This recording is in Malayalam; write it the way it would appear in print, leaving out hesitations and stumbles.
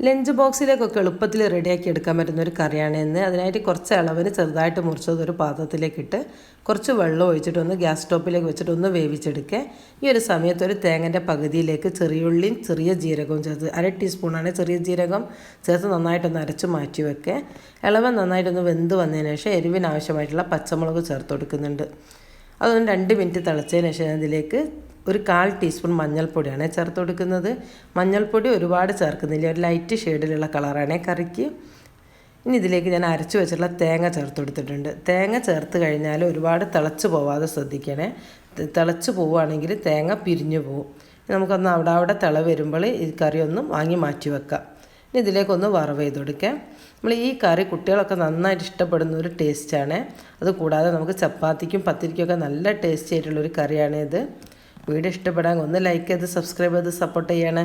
ലഞ്ച് ബോക്സിലേക്കൊക്കെ എളുപ്പത്തിൽ റെഡിയാക്കി എടുക്കാൻ പറ്റുന്ന ഒരു കറിയാണ് ഇന്ന്. അതിനായിട്ട് കുറച്ച് അളവിന് ചെറുതായിട്ട് മുറിച്ചത് ഒരു പാത്രത്തിലേക്കിട്ട് കുറച്ച് വെള്ളം ഒഴിച്ചിട്ടൊന്ന് ഗ്യാസ് സ്റ്റോപ്പിലേക്ക് വെച്ചിട്ടൊന്ന് വേവിച്ചെടുക്കുക. ഈ ഒരു സമയത്ത് ഒരു തേങ്ങൻ്റെ പകുതിയിലേക്ക് ചെറിയുള്ളിയും ചെറിയ ജീരകവും ചേർത്ത് 1/2 ടീസ്പൂണാണ് ചെറിയ ജീരകം ചേർത്ത് നന്നായിട്ടൊന്ന് അരച്ച് മാറ്റി വെക്കുക. ഇളവൻ നന്നായിട്ടൊന്ന് വെന്ത് വന്നതിന് ശേഷം എരിവിനാവശ്യമായിട്ടുള്ള പച്ചമുളക് ചേർത്ത് കൊടുക്കുന്നുണ്ട്. അതൊന്ന് 2 മിനിറ്റ് തിളച്ചതിന് ശേഷം അതിലേക്ക് ഒരു 1/4 ടീസ്പൂൺ മഞ്ഞൾപ്പൊടിയാണ് ചേർത്ത് കൊടുക്കുന്നത്. മഞ്ഞൾപ്പൊടി ഒരുപാട് ചേർക്കുന്നില്ല, ഒരു ലൈറ്റ് ഷെയ്ഡിലുള്ള കളറാണ് കറിക്ക്. ഇനി ഇതിലേക്ക് ഞാൻ അരച്ച് വെച്ചിട്ടുള്ള തേങ്ങ ചേർത്ത് കൊടുത്തിട്ടുണ്ട്. തേങ്ങ ചേർത്ത് കഴിഞ്ഞാൽ ഒരുപാട് തിളച്ച് പോവാതെ ശ്രദ്ധിക്കണേ. തിളച്ച് പോവുകയാണെങ്കിൽ തേങ്ങ പിരിഞ്ഞു പോവും. നമുക്കൊന്ന് അവിടെ തിള വരുമ്പോൾ ഈ കറി ഒന്ന് വാങ്ങി മാറ്റി വെക്കാം. ഇനി ഇതിലേക്കൊന്ന് വറവ് ചെയ്ത് കൊടുക്കാം. നമ്മൾ ഈ കറി കുട്ടികളൊക്കെ നന്നായിട്ട് ഇഷ്ടപ്പെടുന്ന ഒരു ടേസ്റ്റാണ്. അതുകൂടാതെ നമുക്ക് ചപ്പാത്തിക്കും പത്തിരിക്കൊക്കെ നല്ല ടേസ്റ്റി ആയിട്ടുള്ളൊരു കറിയാണിത്. വീഡിയോ ഇഷ്ടപ്പെടാൻ ഒന്ന് ലൈക്ക് ചെയ്ത് സബ്സ്ക്രൈബ് ചെയ്ത് സപ്പോർട്ട് ചെയ്യണേ.